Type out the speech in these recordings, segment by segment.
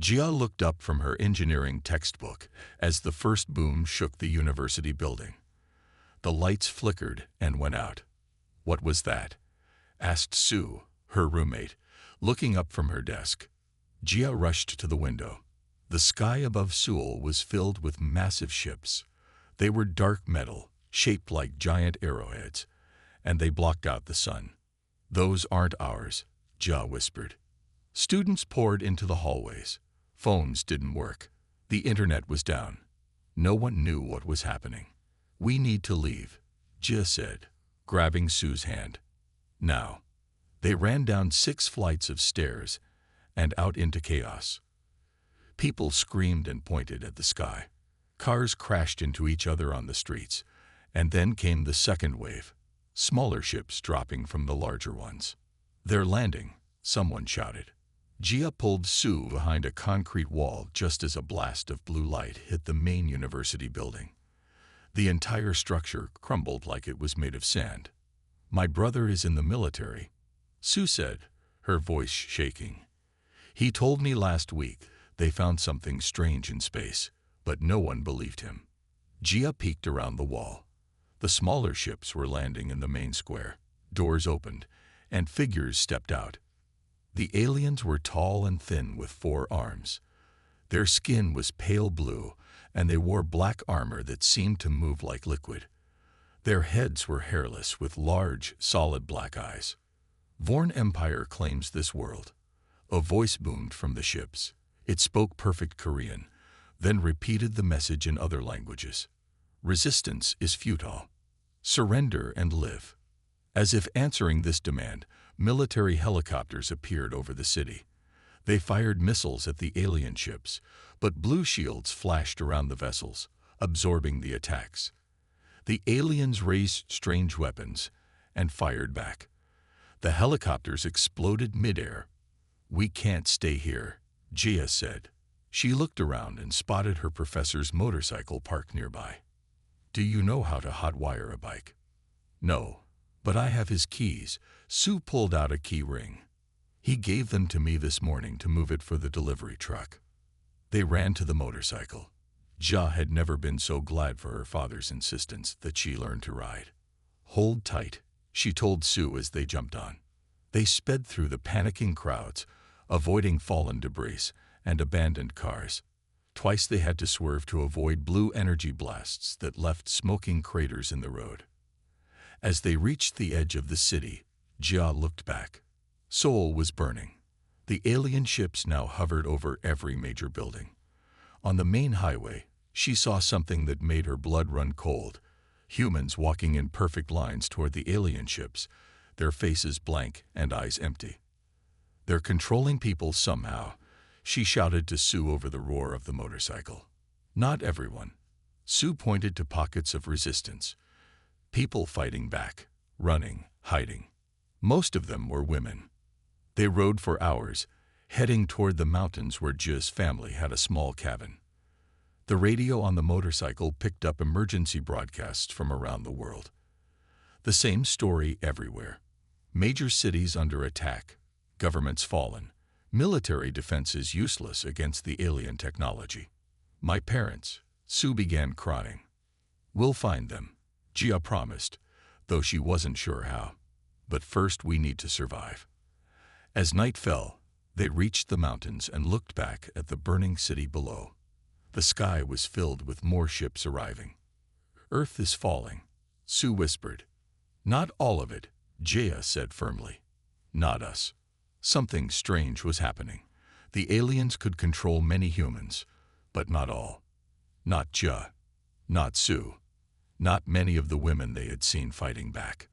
Jia looked up from her engineering textbook as the first boom shook the university building. The lights flickered and went out. "What was that?" asked Sue, her roommate, looking up from her desk. Jia rushed to the window. The sky above Seoul was filled with massive ships. They were dark metal, shaped like giant arrowheads, and they blocked out the sun. "Those aren't ours," Jia whispered. Students poured into the hallways. Phones didn't work. The internet was down. No one knew what was happening. "We need to leave," Jia said, grabbing Sue's hand. "Now." They ran down 6 flights of stairs and out into chaos. People screamed and pointed at the sky. Cars crashed into each other on the streets, and then came the second wave, smaller ships dropping from the larger ones. "They're landing," someone shouted. Jia pulled Sue behind a concrete wall just as a blast of blue light hit the main university building. The entire structure crumbled like it was made of sand. "My brother is in the military," Sue said, her voice shaking. "He told me last week they found something strange in space, but no one believed him." Jia peeked around the wall. The smaller ships were landing in the main square. Doors opened, and figures stepped out. The aliens were tall and thin with 4 arms. Their skin was pale blue, and they wore black armor that seemed to move like liquid. Their heads were hairless with large, solid black eyes. "Vorn Empire claims this world." A voice boomed from the ships. It spoke perfect Korean, then repeated the message in other languages. "Resistance is futile. Surrender and live." As if answering this demand, military helicopters appeared over the city. They fired missiles at the alien ships, but blue shields flashed around the vessels, absorbing the attacks. The aliens raised strange weapons and fired back. The helicopters exploded midair. "We can't stay here," Jia said. She looked around and spotted her professor's motorcycle parked nearby. "Do you know how to hotwire a bike?" "No, but I have his keys." Sue pulled out a key ring. "He gave them to me this morning to move it for the delivery truck." They ran to the motorcycle. Jia had never been so glad for her father's insistence that she learned to ride. "Hold tight," she told Sue as they jumped on. They sped through the panicking crowds, avoiding fallen debris and abandoned cars. Twice they had to swerve to avoid blue energy blasts that left smoking craters in the road. As they reached the edge of the city, Jia looked back. Seoul was burning. The alien ships now hovered over every major building. On the main highway, she saw something that made her blood run cold. Humans walking in perfect lines toward the alien ships, their faces blank and eyes empty. "They're controlling people somehow," she shouted to Sue over the roar of the motorcycle. "Not everyone." Sue pointed to pockets of resistance. People fighting back, running, hiding. Most of them were women. They rode for hours, heading toward the mountains where Jia's family had a small cabin. The radio on the motorcycle picked up emergency broadcasts from around the world. The same story everywhere. Major cities under attack, governments fallen, military defenses useless against the alien technology. "My parents," Sue began crying. "We'll find them," Jia promised, though she wasn't sure how. "But first we need to survive." As night fell, they reached the mountains and looked back at the burning city below. The sky was filled with more ships arriving. "Earth is falling," Sue whispered. "Not all of it," Jia said firmly. "Not us." Something strange was happening. The aliens could control many humans, but not all. Not Jia. Not Sue. Not many of the women they had seen fighting back.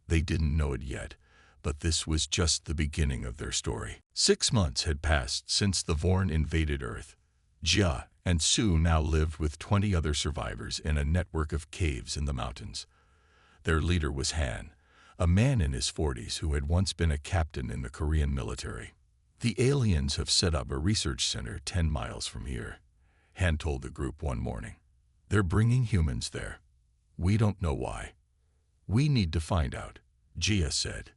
They didn't know it yet, but this was just the beginning of their story. 6 months had passed since the Vorn invaded Earth. Jia and Sue now lived with 20 other survivors in a network of caves in the mountains. Their leader was Han, a man in his 40s who had once been a captain in the Korean military. "The aliens have set up a research center 10 miles from here," Han told the group one morning. "They're bringing humans there. We don't know why." "We need to find out," Jia said.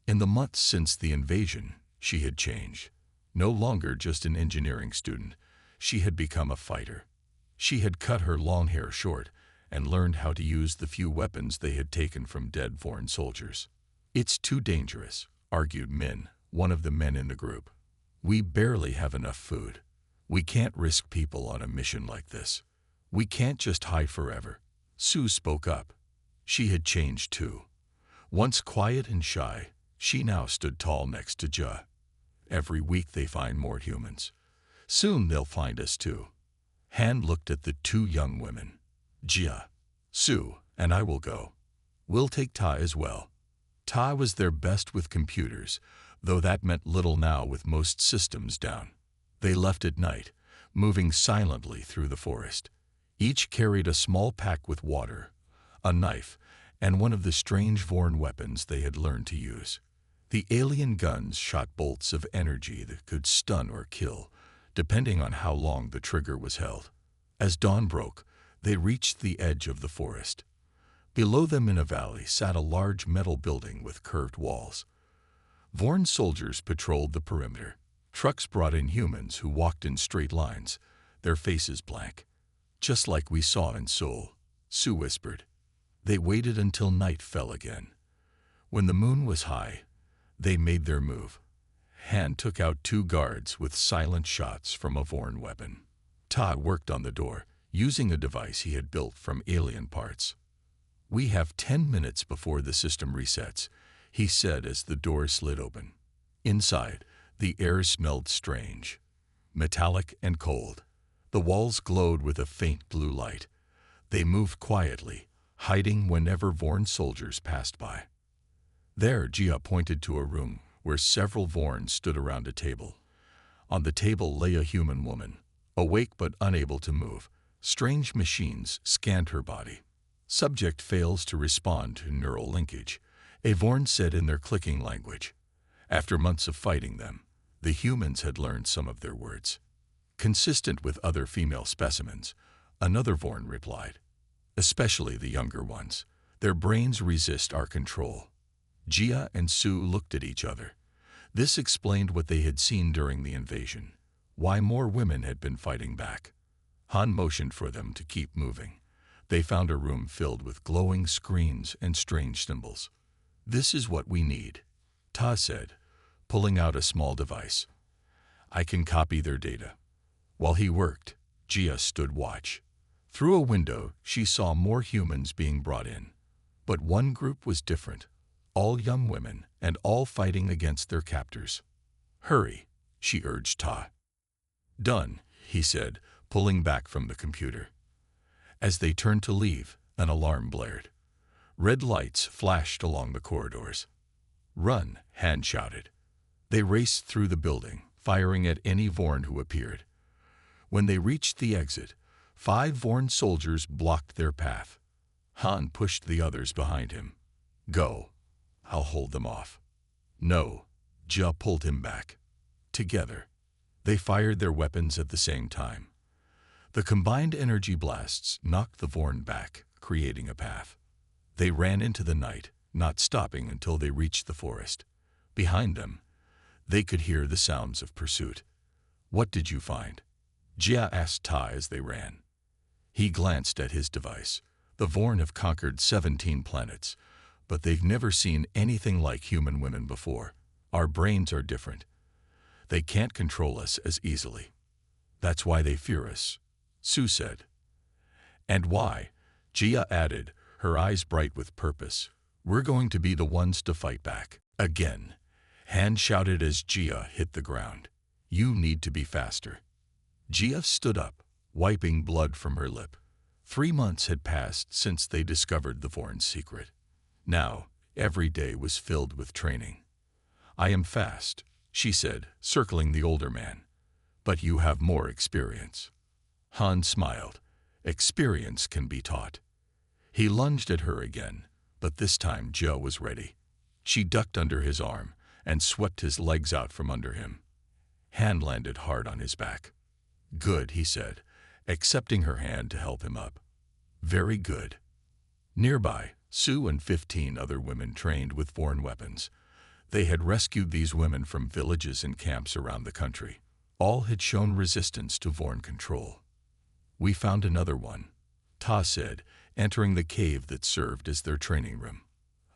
In the months since the invasion, she had changed. No longer just an engineering student, she had become a fighter. She had cut her long hair short and learned how to use the few weapons they had taken from dead foreign soldiers. "It's too dangerous," argued Min, one of the men in the group. "We barely have enough food. We can't risk people on a mission like this. We can't just hide forever." Sue spoke up. She had changed too. Once quiet and shy, she now stood tall next to Ja. "Every week they find more humans. Soon they'll find us too." Han looked at the two young women. "Jia, Sue, and I will go. We'll take Ta as well." Ta was their best with computers, though that meant little now with most systems down. They left at night, moving silently through the forest. Each carried a small pack with water, a knife, and one of the strange Vorn weapons they had learned to use. The alien guns shot bolts of energy that could stun or kill, depending on how long the trigger was held. As dawn broke, they reached the edge of the forest. Below them in a valley sat a large metal building with curved walls. Vorn soldiers patrolled the perimeter. Trucks brought in humans who walked in straight lines, their faces blank. "Just like we saw in Seoul," Sue whispered. They waited until night fell again. When the moon was high, they made their move. Han took out 2 guards with silent shots from a Vorn weapon. Todd worked on the door, using a device he had built from alien parts. "We have 10 minutes before the system resets," he said as the door slid open. Inside, the air smelled strange, metallic and cold. The walls glowed with a faint blue light. They moved quietly, hiding whenever Vorn soldiers passed by. There, Jia pointed to a room where several Vorn stood around a table. On the table lay a human woman, awake but unable to move. Strange machines scanned her body. "Subject fails to respond to neural linkage," a Vorn said in their clicking language. After months of fighting them, the humans had learned some of their words. "Consistent with other female specimens," another Vorn replied. "Especially the younger ones. Their brains resist our control." Jia and Sue looked at each other. This explained what they had seen during the invasion, why more women had been fighting back. Han motioned for them to keep moving. They found a room filled with glowing screens and strange symbols. "This is what we need," Ta said, pulling out a small device. "I can copy their data." While he worked, Jia stood watch. Through a window, she saw more humans being brought in. But one group was different, all young women and all fighting against their captors. "Hurry," she urged Ta. "Done," he said, pulling back from the computer. As they turned to leave, an alarm blared. Red lights flashed along the corridors. "Run," Han shouted. They raced through the building, firing at any Vorn who appeared. When they reached the exit, 5 Vorn soldiers blocked their path. Han pushed the others behind him. "Go. I'll hold them off." "No." Jia pulled him back. Together, they fired their weapons at the same time. The combined energy blasts knocked the Vorn back, creating a path. They ran into the night, not stopping until they reached the forest. Behind them, they could hear the sounds of pursuit. "What did you find?" Jia asked Ta as they ran. He glanced at his device. "The Vorn have conquered 17 planets, but they've never seen anything like human women before. Our brains are different. They can't control us as easily. That's why they fear us," Sue said. "And why?" Jia added, her eyes bright with purpose. "We're going to be the ones to fight back." Again, Han shouted as Jia hit the ground. "You need to be faster." Jia stood up, wiping blood from her lip. 3 months had passed since they discovered the Vorn's secret. Now, every day was filled with training. "I am fast," she said, circling the older man. "But you have more experience." Han smiled. "Experience can be taught." He lunged at her again, but this time Jia was ready. She ducked under his arm and swept his legs out from under him. Han landed hard on his back. "Good," he said, accepting her hand to help him up. "Very good." Nearby, Sue and 15 other women trained with Vorn weapons. They had rescued these women from villages and camps around the country. All had shown resistance to Vorn control. "We found another one," Ta said, entering the cave that served as their training room.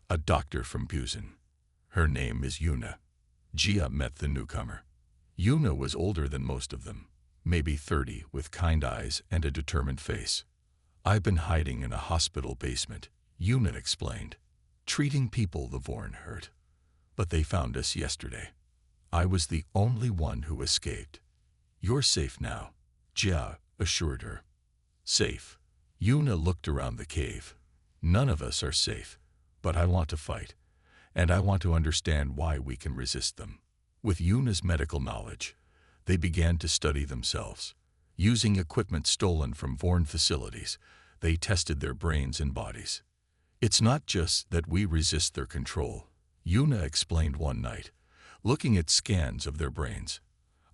"A doctor from Busan. Her name is Yuna." Jia met the newcomer. Yuna was older than most of them, maybe 30, with kind eyes and a determined face. "I've been hiding in a hospital basement," Yuna explained, "treating people the Vorn hurt. But they found us yesterday. I was the only one who escaped." "You're safe now," Jia assured her. "Safe?" Yuna looked around the cave. "None of us are safe, but I want to fight, and I want to understand why we can resist them." With Yuna's medical knowledge, they began to study themselves. Using equipment stolen from Vorn facilities, they tested their brains and bodies. "It's not just that we resist their control," Yuna explained one night, looking at scans of their brains.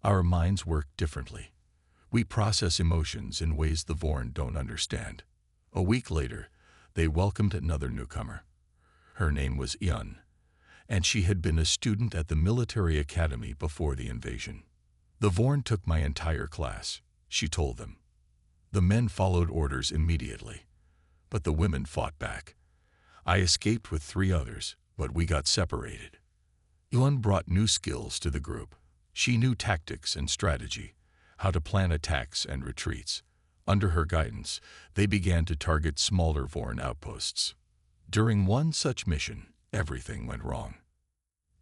"Our minds work differently. We process emotions in ways the Vorn don't understand." A week later, they welcomed another newcomer. Her name was Yun, and she had been a student at the military academy before the invasion. "The Vorn took my entire class," she told them. "The men followed orders immediately, but the women fought back. I escaped with 3 others, but we got separated." Yun brought new skills to the group. She knew tactics and strategy, how to plan attacks and retreats. Under her guidance, they began to target smaller Vorn outposts. During one such mission, everything went wrong.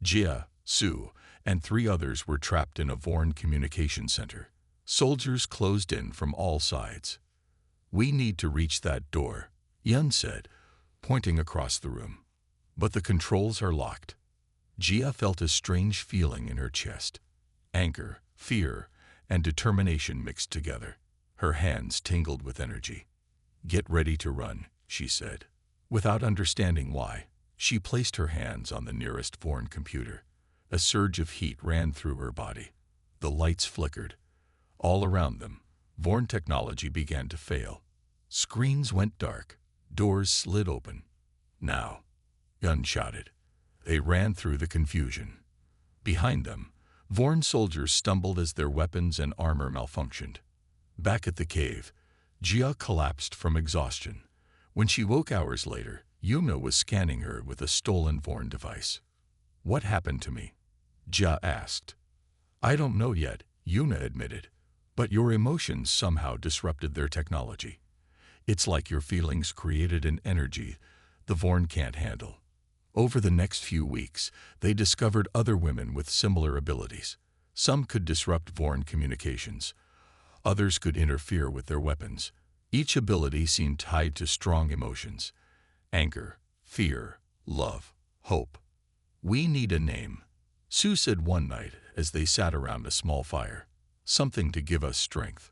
Jia, Su, and 3 others were trapped in a Vorn communication center. Soldiers closed in from all sides. "We need to reach that door," Yun said, pointing across the room. "But the controls are locked." Jia felt a strange feeling in her chest. Anger, fear, and determination mixed together. Her hands tingled with energy. "Get ready to run," she said. Without understanding why, she placed her hands on the nearest Vorn computer. A surge of heat ran through her body. The lights flickered. All around them, Vorn technology began to fail. Screens went dark. Doors slid open. "Now," Yun shouted. They ran through the confusion. Behind them, Vorn soldiers stumbled as their weapons and armor malfunctioned. Back at the cave, Jia collapsed from exhaustion. When she woke hours later, Yuna was scanning her with a stolen Vorn device. "What happened to me?" Jia asked. "I don't know yet," Yuna admitted, "but your emotions somehow disrupted their technology. It's like your feelings created an energy the Vorn can't handle." Over the next few weeks, they discovered other women with similar abilities. Some could disrupt Vorn communications. Others could interfere with their weapons. Each ability seemed tied to strong emotions: anger, fear, love, hope. "We need a name," Su said one night as they sat around a small fire. "Something to give us strength,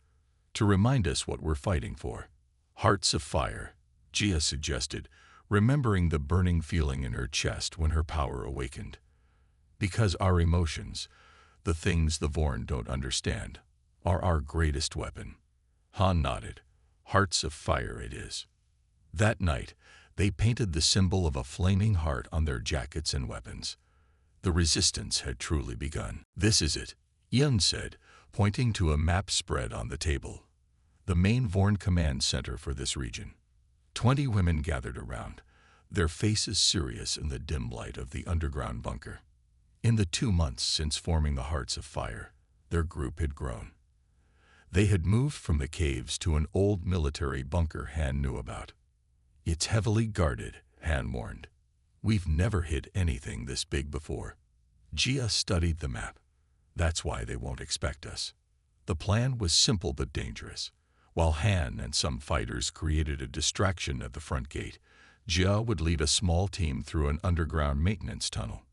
to remind us what we're fighting for." "Hearts of Fire," Jia suggested, remembering the burning feeling in her chest when her power awakened. "Because our emotions, the things the Vorn don't understand, are our greatest weapon." Han nodded. "Hearts of Fire it is." That night, they painted the symbol of a flaming heart on their jackets and weapons. The resistance had truly begun. "This is it," Yun said, pointing to a map spread on the table. "The main Vorn command center for this region." 20 women gathered around, their faces serious in the dim light of the underground bunker. In the 2 months since forming the Hearts of Fire, their group had grown. They had moved from the caves to an old military bunker Han knew about. "It's heavily guarded," Han warned. "We've never hit anything this big before." Jia studied the map. "That's why they won't expect us." The plan was simple but dangerous. While Han and some fighters created a distraction at the front gate, Jia would lead a small team through an underground maintenance tunnel.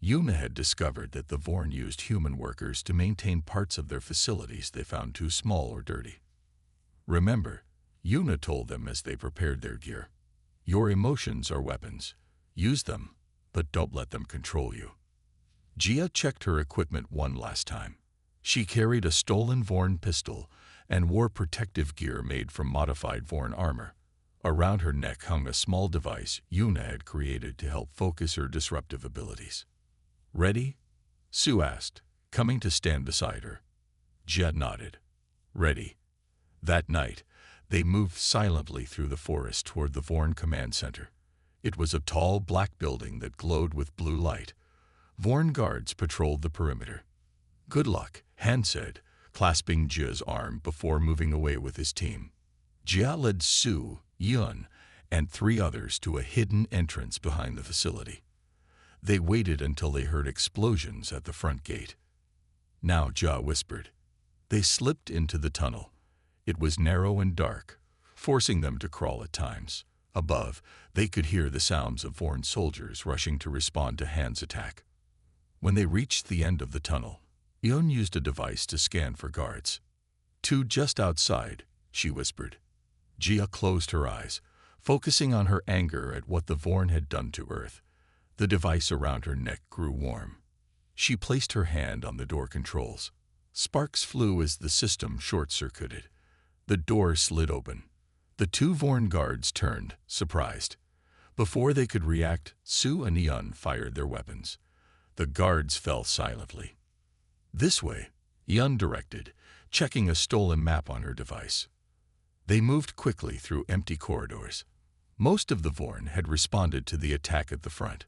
Yuna had discovered that the Vorn used human workers to maintain parts of their facilities they found too small or dirty. "Remember," Yuna told them as they prepared their gear, "your emotions are weapons. Use them, but don't let them control you." Jia checked her equipment one last time. She carried a stolen Vorn pistol and wore protective gear made from modified Vorn armor. Around her neck hung a small device Yuna had created to help focus her disruptive abilities. "Ready?" Sue asked, coming to stand beside her. Jia nodded. "Ready." That night, they moved silently through the forest toward the Vorn Command Center. It was a tall, black building that glowed with blue light. Vorn guards patrolled the perimeter. "Good luck," Han said, clasping Jia's arm before moving away with his team. Jia led Sue, Yun, and 3 others to a hidden entrance behind the facility. They waited until they heard explosions at the front gate. "Now," Jia whispered. They slipped into the tunnel. It was narrow and dark, forcing them to crawl at times. Above, they could hear the sounds of Vorn soldiers rushing to respond to Han's attack. When they reached the end of the tunnel, Yun used a device to scan for guards. "2 just outside," she whispered. Jia closed her eyes, focusing on her anger at what the Vorn had done to Earth. The device around her neck grew warm. She placed her hand on the door controls. Sparks flew as the system short-circuited. The door slid open. The 2 Vorn guards turned, surprised. Before they could react, Sue and Yun fired their weapons. The guards fell silently. "This way," Yun directed, checking a stolen map on her device. They moved quickly through empty corridors. Most of the Vorn had responded to the attack at the front.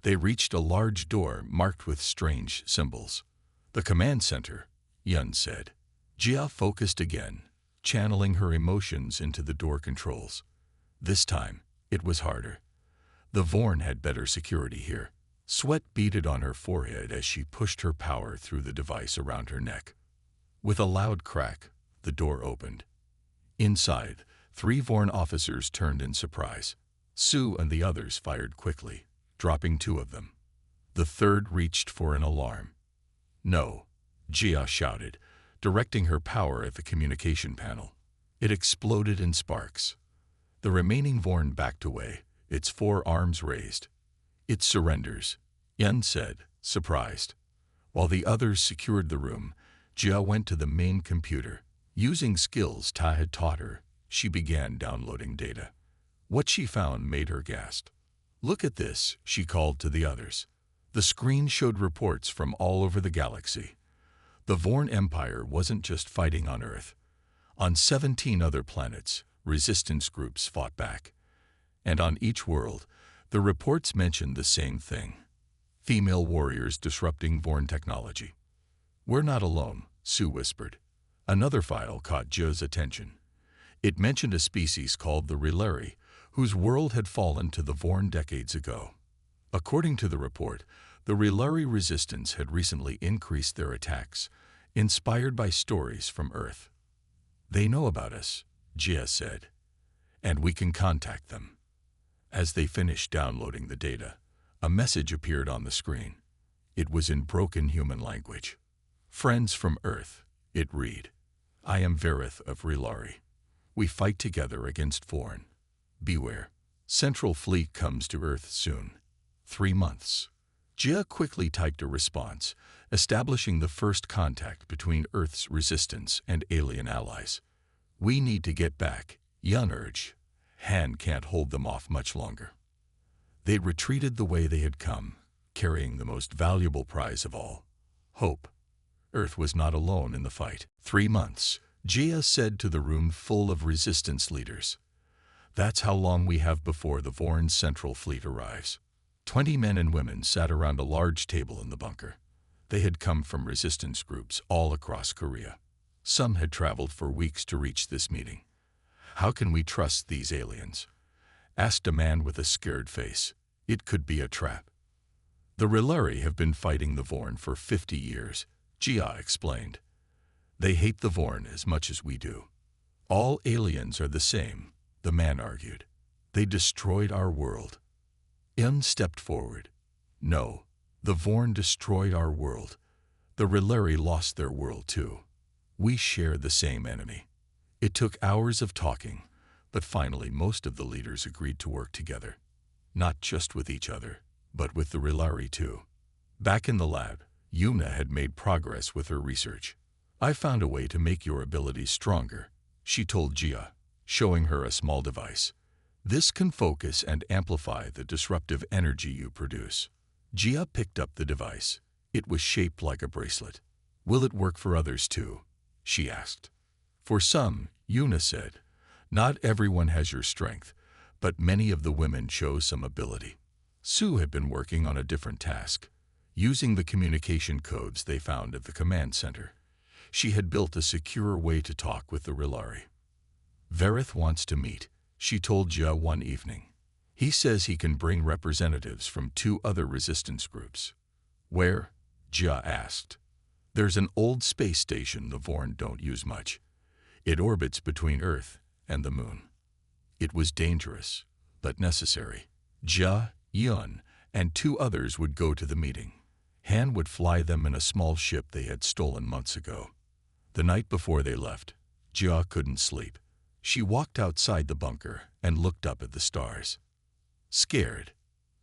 They reached a large door marked with strange symbols. "The command center," Yun said. Jia focused again, channeling her emotions into the door controls. This time, it was harder. The Vorn had better security here. Sweat beaded on her forehead as she pushed her power through the device around her neck. With a loud crack, the door opened. Inside, 3 Vorn officers turned in surprise. Sue and the others fired quickly, dropping 2 of them. The 3rd reached for an alarm. "No," Jia shouted, directing her power at the communication panel. It exploded in sparks. The remaining Vorn backed away, its 4 arms raised. "It surrenders," Yun said, surprised. While the others secured the room, Jia went to the main computer. Using skills Ta had taught her, she began downloading data. What she found made her gasp. "Look at this," she called to the others. The screen showed reports from all over the galaxy. The Vorn Empire wasn't just fighting on Earth. On 17 other planets, resistance groups fought back. And on each world, the reports mentioned the same thing: female warriors disrupting Vorn technology. "We're not alone," Sue whispered. Another file caught Jia's attention. It mentioned a species called the Releri, whose world had fallen to the Vorn decades ago. According to the report, the Releri resistance had recently increased their attacks, inspired by stories from Earth. "They know about us," Jia said, "and we can contact them." As they finished downloading the data, a message appeared on the screen. It was in broken human language. "Friends from Earth," it read. "I am Verith of Releri. We fight together against Vorn. Beware. Central Fleet comes to Earth soon. 3 months." Jia quickly typed a response, establishing the first contact between Earth's resistance and alien allies. "We need to get back," Yun urged. "Han can't hold them off much longer." They retreated the way they had come, carrying the most valuable prize of all: hope. Earth was not alone in the fight. 3 months, Jia said to the room full of resistance leaders. "That's how long we have before the Vorn Central Fleet arrives." 20 men and women sat around a large table in the bunker. They had come from resistance groups all across Korea. Some had traveled for weeks to reach this meeting. "How can we trust these aliens?" asked a man with a scared face. "It could be a trap." "The Releri have been fighting the Vorn for 50 years, Jia explained. "They hate the Vorn as much as we do." "All aliens are the same," the man argued. "They destroyed our world." Yun stepped forward. "No, the Vorn destroyed our world. The Releri lost their world too. We share the same enemy." It took hours of talking, but finally most of the leaders agreed to work together. Not just with each other, but with the Releri too. Back in the lab, Yuna had made progress with her research. "I found a way to make your abilities stronger," she told Jia, showing her a small device. "This can focus and amplify the disruptive energy you produce." Gia picked up the device. It was shaped like a bracelet. "Will it work for others too?" she asked. "For some," Yuna said. "Not everyone has your strength, but many of the women show some ability." Sue had been working on a different task, using the communication codes they found at the command center. She had built a secure way to talk with the Rilari. "Verith wants to meet," she told Gia one evening. "He says he can bring representatives from 2 other resistance groups." "Where?" Gia asked. "There's an old space station the Vorn don't use much. It orbits between Earth and the Moon." It was dangerous, but necessary. Gia, Yun, and 2 others would go to the meeting. Han would fly them in a small ship they had stolen months ago. The night before they left, Gia couldn't sleep. She walked outside the bunker and looked up at the stars. "Scared?"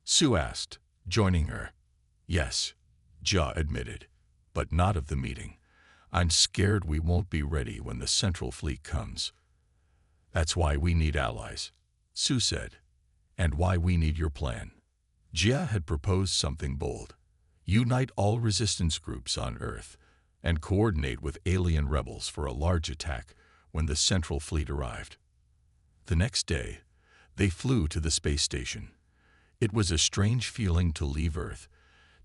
Sue asked, joining her. "Yes," Gia admitted, "but not of the meeting. I'm scared we won't be ready when the Central Fleet comes." "That's why we need allies," Sue said, "and why we need your plan." Gia had proposed something bold. Unite all resistance groups on Earth and coordinate with alien rebels for a large attack when the Central Fleet arrived. The next day, they flew to the space station. It was a strange feeling to leave Earth,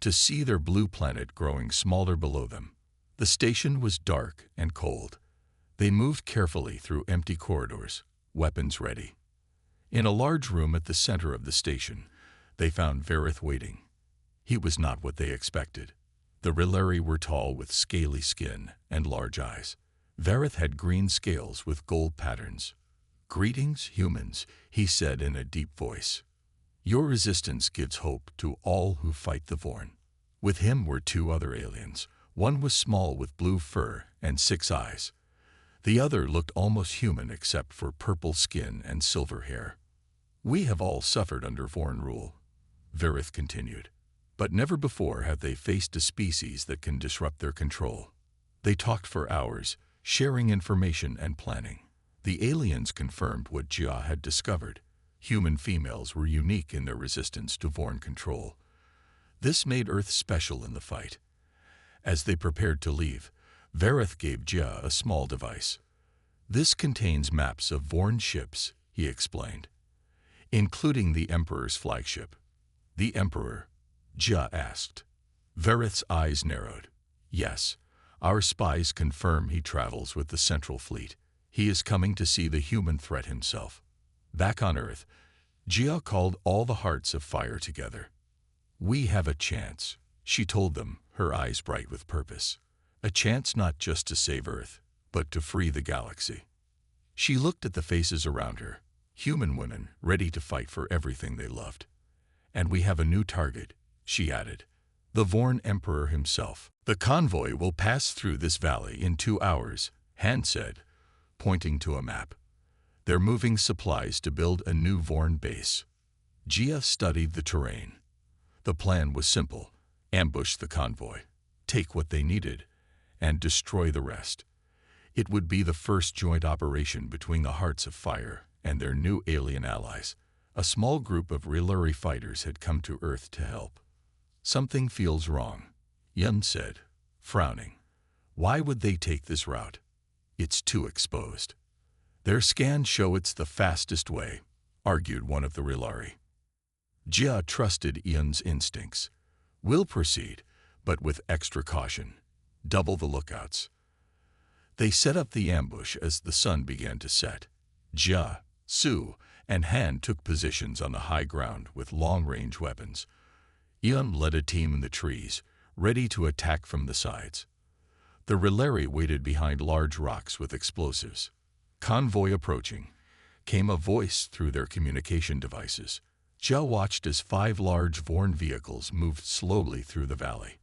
to see their blue planet growing smaller below them. The station was dark and cold. They moved carefully through empty corridors, weapons ready. In a large room at the center of the station, they found Verith waiting. He was not what they expected. The Rilari were tall with scaly skin and large eyes. Verith had green scales with gold patterns. "Greetings, humans," he said in a deep voice. "Your resistance gives hope to all who fight the Vorn." With him were 2 other aliens. One was small with blue fur and 6 eyes. The other looked almost human except for purple skin and silver hair. "We have all suffered under Vorn rule," Verith continued. "But never before have they faced a species that can disrupt their control." They talked for hours, sharing information and planning. The aliens confirmed what Gia had discovered. Human females were unique in their resistance to Vorn control. This made Earth special in the fight. As they prepared to leave, Verith gave Gia a small device. "This contains maps of Vorn ships," he explained, "including the Emperor's flagship." "The Emperor?" Gia asked. Verith's eyes narrowed. "Yes, our spies confirm he travels with the Central Fleet. He is coming to see the human threat himself." Back on Earth, Gia called all the hearts of fire together. "We have a chance," she told them, her eyes bright with purpose. "A chance not just to save Earth, but to free the galaxy." She looked at the faces around her, human women ready to fight for everything they loved. "And we have a new target," she added, "the Vorn Emperor himself." "The convoy will pass through this valley in 2 hours, Han said, pointing to a map. "They're moving supplies to build a new Vorn base." Gia studied the terrain. The plan was simple: ambush the convoy, take what they needed, and destroy the rest. It would be the first joint operation between the Hearts of Fire and their new alien allies. A small group of Rilari fighters had come to Earth to help. "Something feels wrong," Yun said, frowning. "Why would they take this route? It's too exposed." "Their scans show it's the fastest way," argued one of the Rilari. Gia trusted Yun's instincts. "We'll proceed, but with extra caution. Double the lookouts." They set up the ambush as the sun began to set. Gia, Sue, and Han took positions on the high ground with long-range weapons. Yun led a team in the trees, ready to attack from the sides. The Rilari waited behind large rocks with explosives. "Convoy approaching," came a voice through their communication devices. Gia watched as 5 large Vorn vehicles moved slowly through the valley.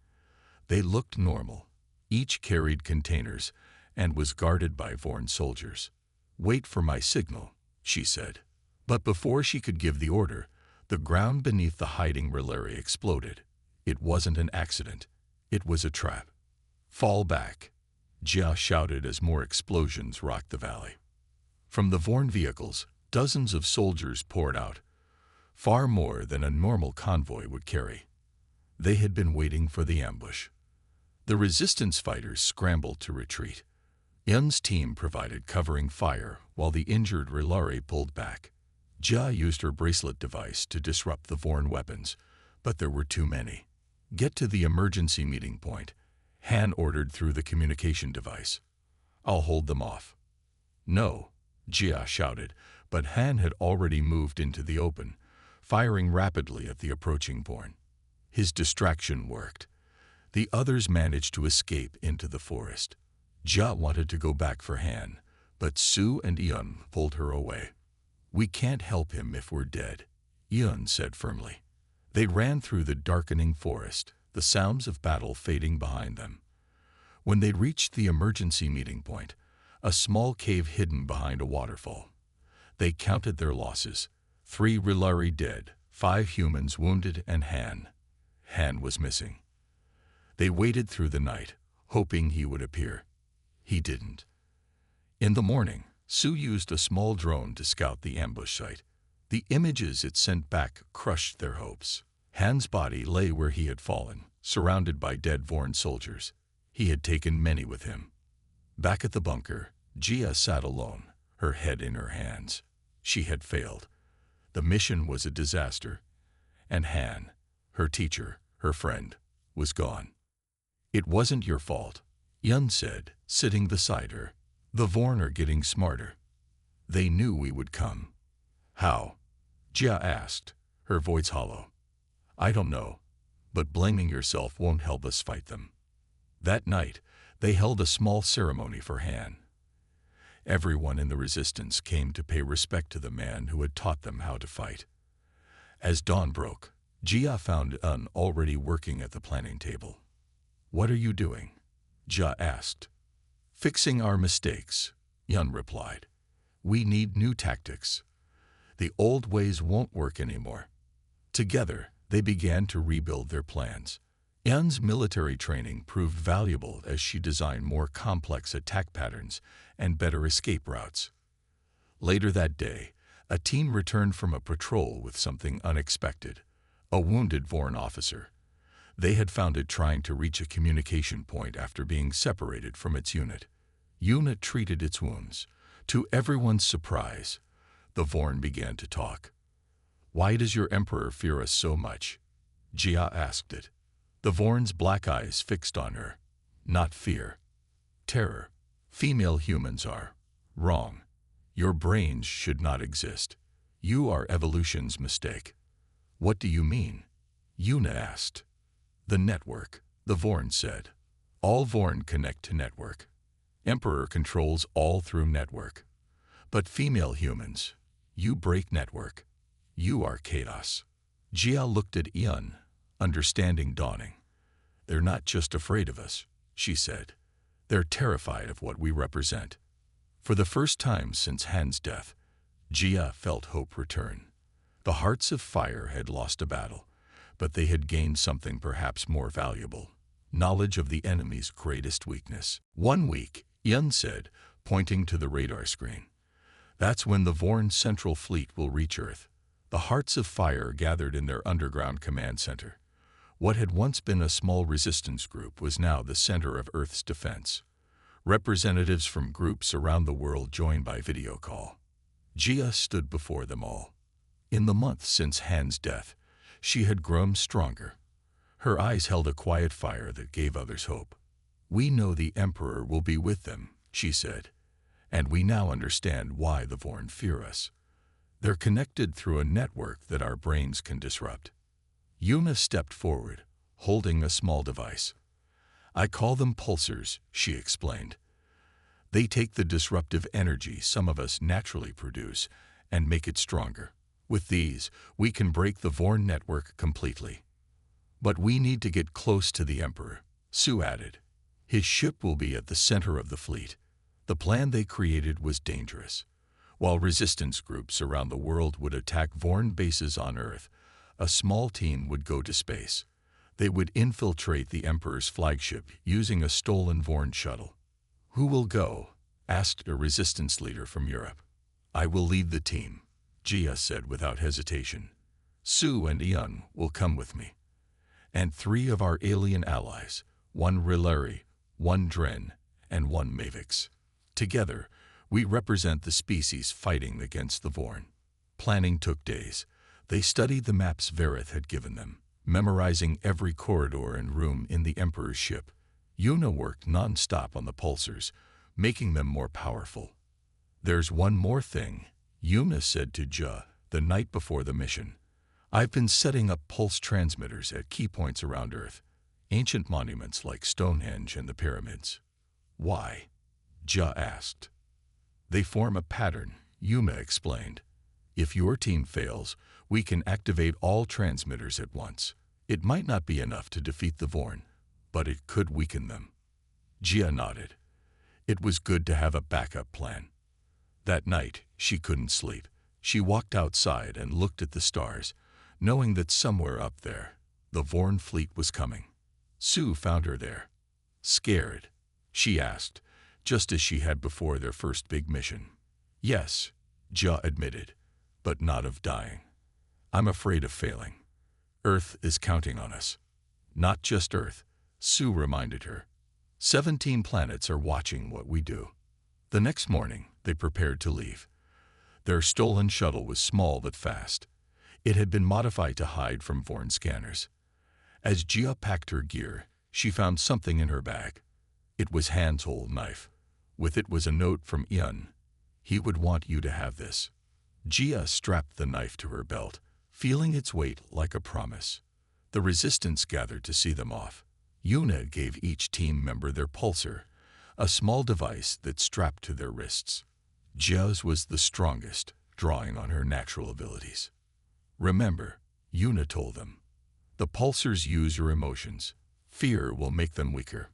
They looked normal. Each carried containers and was guarded by Vorn soldiers. "Wait for my signal," she said. But before she could give the order, the ground beneath the hiding Rilari exploded. It wasn't an accident. It was a trap. "Fall back," Gia shouted as more explosions rocked the valley. From the Vorn vehicles, dozens of soldiers poured out, far more than a normal convoy would carry. They had been waiting for the ambush. The resistance fighters scrambled to retreat. Yun's team provided covering fire while the injured Rilari pulled back. Jia used her bracelet device to disrupt the Vorn weapons, but there were too many. Get to the emergency meeting point, Han ordered through the communication device. I'll hold them off. No, Jia shouted, but Han had already moved into the open, firing rapidly at the approaching Vorn. His distraction worked. The others managed to escape into the forest. Jia wanted to go back for Han, but Su and Yun pulled her away. We can't help him if we're dead, Yun said firmly. They ran through the darkening forest, the sounds of battle fading behind them. When they reached the emergency meeting point, a small cave hidden behind a waterfall. They counted their losses. 3 Rilari dead, 5 humans wounded, and Han. Han was missing. They waited through the night, hoping he would appear. He didn't. In the morning, Su used a small drone to scout the ambush site. The images it sent back crushed their hopes. Han's body lay where he had fallen, surrounded by dead Vorn soldiers. He had taken many with him. Back at the bunker, Jia sat alone, her head in her hands. She had failed. The mission was a disaster. And Han, her teacher, her friend, was gone. It wasn't your fault, Yun said, sitting beside her. The Vorn are getting smarter. They knew we would come. How? Jia asked, her voice hollow. I don't know, but blaming yourself won't help us fight them. That night, they held a small ceremony for Han. Everyone in the resistance came to pay respect to the man who had taught them how to fight. As dawn broke, Jia found Yun already working at the planning table. What are you doing? Jia asked. Fixing our mistakes, Yun replied. We need new tactics. The old ways won't work anymore. Together, they began to rebuild their plans. Yun's military training proved valuable as she designed more complex attack patterns and better escape routes. Later that day, a team returned from a patrol with something unexpected, a wounded Vorn officer. They had found it trying to reach a communication point after being separated from its unit. Unit treated its wounds. To everyone's surprise, the Vorn began to talk. Why does your emperor fear us so much? Jia asked it. The Vorn's black eyes fixed on her. Not fear. Terror. Female humans are. Wrong. Your brains should not exist. You are evolution's mistake. What do you mean? Yuna asked. The network, the Vorn said. All Vorn connect to network. Emperor controls all through network. But female humans, you break network. You are chaos. Jia looked at Yun, understanding dawning. They're not just afraid of us, she said. They're terrified of what we represent. For the first time since Han's death, Jia felt hope return. The Hearts of Fire had lost a battle, but they had gained something perhaps more valuable, knowledge of the enemy's greatest weakness. 1 week, Yun said, pointing to the radar screen. That's when the Vorn Central Fleet will reach Earth. The Hearts of Fire gathered in their underground command center. What had once been a small resistance group was now the center of Earth's defense. Representatives from groups around the world joined by video call. Jia stood before them all. In the months since Han's death, she had grown stronger. Her eyes held a quiet fire that gave others hope. We know the Emperor will be with them, she said, and we now understand why the Vorn fear us. They're connected through a network that our brains can disrupt. Yuna stepped forward, holding a small device. I call them pulsars, she explained. They take the disruptive energy some of us naturally produce and make it stronger. With these, we can break the Vorn network completely. But we need to get close to the Emperor, Su added. His ship will be at the center of the fleet. The plan they created was dangerous. While resistance groups around the world would attack Vorn bases on Earth, a small team would go to space. They would infiltrate the Emperor's flagship using a stolen Vorn shuttle. Who will go? Asked a resistance leader from Europe. I will lead the team, Jia said without hesitation. Su and Yun will come with me. and 3 of our alien allies, 1 Rilari, 1 Dren, and 1 Mavix. Together, we represent the species fighting against the Vorn. Planning took days. They studied the maps Verith had given them, memorizing every corridor and room in the Emperor's ship. Yuna worked non-stop on the pulsars, making them more powerful. "There's one more thing," Yuna said to Ja the night before the mission. "I've been setting up pulse transmitters at key points around Earth, ancient monuments like Stonehenge and the pyramids." "Why?" Ja asked. "They form a pattern," Yuma explained. "If your team fails, we can activate all transmitters at once. It might not be enough to defeat the Vorn, but it could weaken them." Gia nodded. It was good to have a backup plan. That night, she couldn't sleep. She walked outside and looked at the stars, knowing that somewhere up there, the Vorn fleet was coming. Sue found her there. "Scared?" she asked, just as she had before their first big mission. "Yes," Ja admitted, "but not of dying. I'm afraid of failing. Earth is counting on us." "Not just Earth," Sue reminded her. 17 planets are watching what we do." The next morning, they prepared to leave. Their stolen shuttle was small but fast. It had been modified to hide from Vorn scanners. As Gia packed her gear, she found something in her bag. It was Han's whole knife. With it was a note from Ian. "He would want you to have this." Gia strapped the knife to her belt, feeling its weight like a promise. The resistance gathered to see them off. Yuna gave each team member their pulsar, a small device that strapped to their wrists. Gia's was the strongest, drawing on her natural abilities. "Remember," Yuna told them, "the pulsars use your emotions. Fear will make them weaker.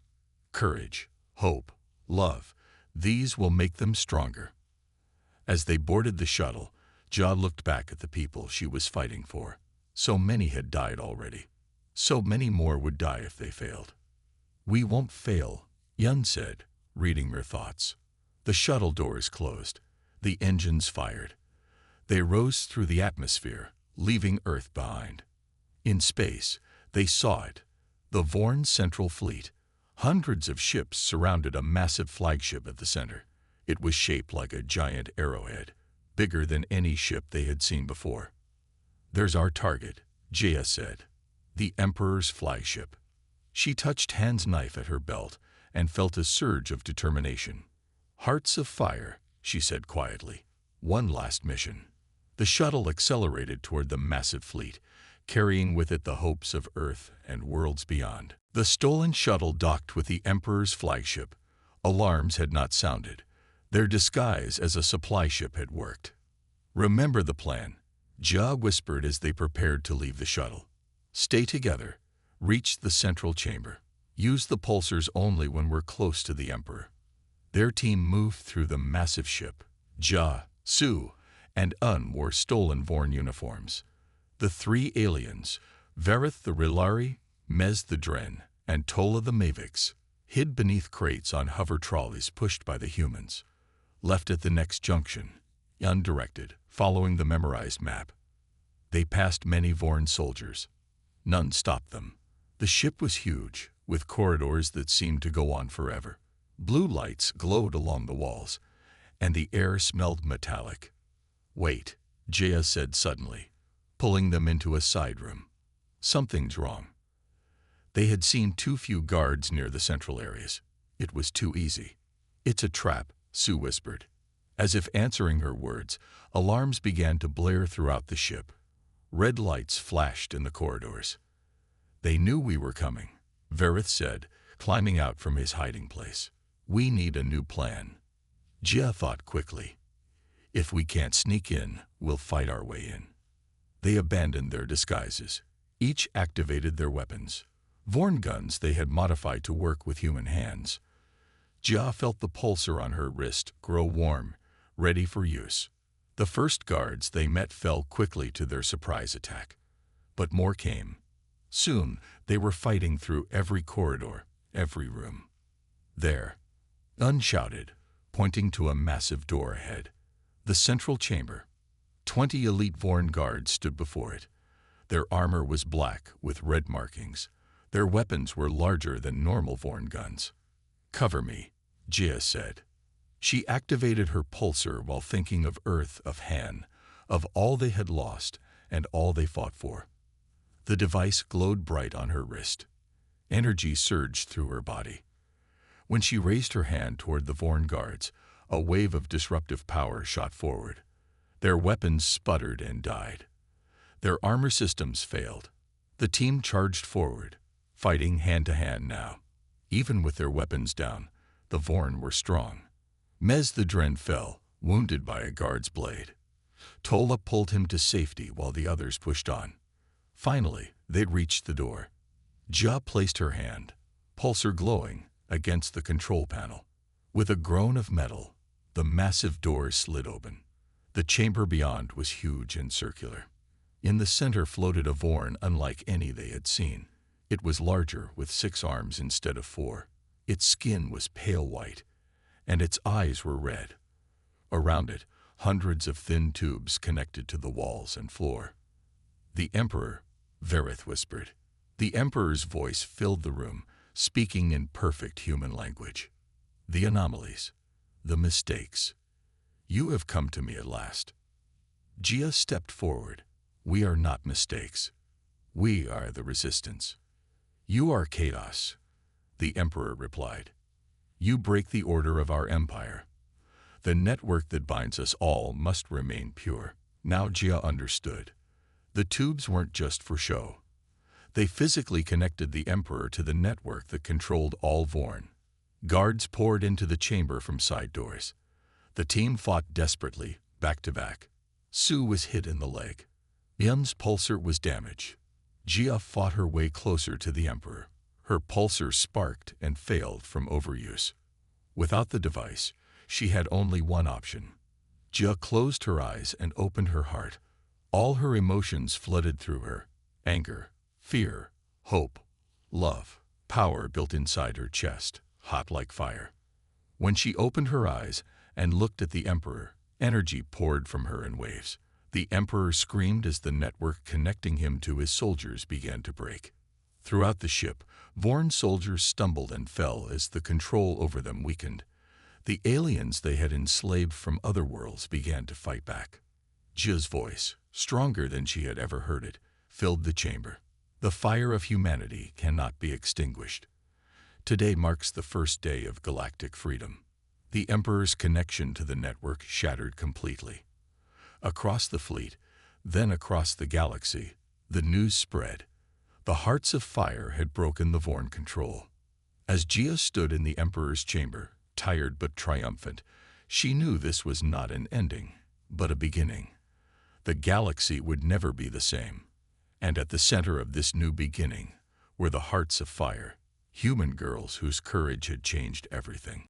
Courage, hope, love, these will make them stronger." As they boarded the shuttle, Ja looked back at the people she was fighting for. So many had died already. So many more would die if they failed. "We won't fail," Yun said, reading her thoughts. The shuttle doors closed. The engines fired. They rose through the atmosphere, leaving Earth behind. In space, they saw it, the Vorn Central Fleet. Hundreds of ships surrounded a massive flagship at the center. It was shaped like a giant arrowhead, bigger than any ship they had seen before. "There's our target," Jaya said. "The Emperor's flagship." She touched Han's knife at her belt and felt a surge of determination. "Hearts of fire," she said quietly. "One last mission." The shuttle accelerated toward the massive fleet, carrying with it the hopes of Earth and worlds beyond. The stolen shuttle docked with the Emperor's flagship. Alarms had not sounded. Their disguise as a supply ship had worked. "Remember the plan," Ja whispered as they prepared to leave the shuttle. "Stay together. Reach the central chamber. Use the pulsars only when we're close to the Emperor." Their team moved through the massive ship. Ja, Sue, and Un wore stolen Vorn uniforms. The 3 aliens, Verith the Rilari, Mez the Dren, and Tola the Mavix, hid beneath crates on hover trolleys pushed by the humans. Left at the next junction, Un directed, following the memorized map. They passed many Vorn soldiers. None stopped them. The ship was huge, with corridors that seemed to go on forever. Blue lights glowed along the walls, and the air smelled metallic. "Wait," Jaya said suddenly, pulling them into a side room. "Something's wrong." They had seen too few guards near the central areas. It was too easy. "It's a trap," Sue whispered. As if answering her words, alarms began to blare throughout the ship. Red lights flashed in the corridors. "They knew we were coming," Verith said, climbing out from his hiding place. "We need a new plan." Jia thought quickly. "If we can't sneak in, we'll fight our way in." They abandoned their disguises. Each activated their weapons. Vorn guns they had modified to work with human hands. Jia felt the pulsar on her wrist grow warm, ready for use. The first guards they met fell quickly to their surprise attack. But more came. Soon, they were fighting through every corridor, every room. "There," Un shouted, pointing to a massive door ahead. The central chamber. 20 elite Vorn guards stood before it. Their armor was black with red markings. Their weapons were larger than normal Vorn guns. "Cover me," Gia said. She activated her pulsar while thinking of Earth, of Han, of all they had lost and all they fought for. The device glowed bright on her wrist. Energy surged through her body. When she raised her hand toward the Vorn guards, a wave of disruptive power shot forward. Their weapons sputtered and died. Their armor systems failed. The team charged forward, fighting hand-to-hand now. Even with their weapons down, the Vorn were strong. Mez the Dren fell, wounded by a guard's blade. Tola pulled him to safety while the others pushed on. Finally, they'd reached the door. Jia placed her hand, pulsar glowing, against the control panel. With a groan of metal, the massive doors slid open. The chamber beyond was huge and circular. In the center floated a Vorn unlike any they had seen. It was larger, with 6 arms instead of 4. Its skin was pale white, and its eyes were red. Around it, hundreds of thin tubes connected to the walls and floor. "The Emperor," Verith whispered. The Emperor's voice filled the room, speaking in perfect human language. "The anomalies, the mistakes. You have come to me at last." Gia stepped forward. "We are not mistakes. We are the Resistance." "You are chaos," the Emperor replied. "You break the order of our empire. The network that binds us all must remain pure." Now Gia understood. The tubes weren't just for show. They physically connected the Emperor to the network that controlled all Vorn. Guards poured into the chamber from side doors. The team fought desperately, back to back. Su was hit in the leg. Yun's pulsar was damaged. Gia fought her way closer to the Emperor. Her pulsar sparked and failed from overuse. Without the device, she had only one option. Gia closed her eyes and opened her heart. All her emotions flooded through her. Anger, fear, hope, love. Power built inside her chest, hot like fire. When she opened her eyes and looked at the Emperor, energy poured from her in waves. The Emperor screamed as the network connecting him to his soldiers began to break. Throughout the ship, Vorn soldiers stumbled and fell as the control over them weakened. The aliens they had enslaved from other worlds began to fight back. Jia's voice, stronger than she had ever heard it, filled the chamber. "The fire of humanity cannot be extinguished. Today marks the first day of galactic freedom." The Emperor's connection to the network shattered completely. Across the fleet, then across the galaxy, the news spread. The Hearts of Fire had broken the Vorn control. As Gia stood in the Emperor's chamber, tired but triumphant, she knew this was not an ending, but a beginning. The galaxy would never be the same. And at the center of this new beginning were the Hearts of Fire, human girls whose courage had changed everything.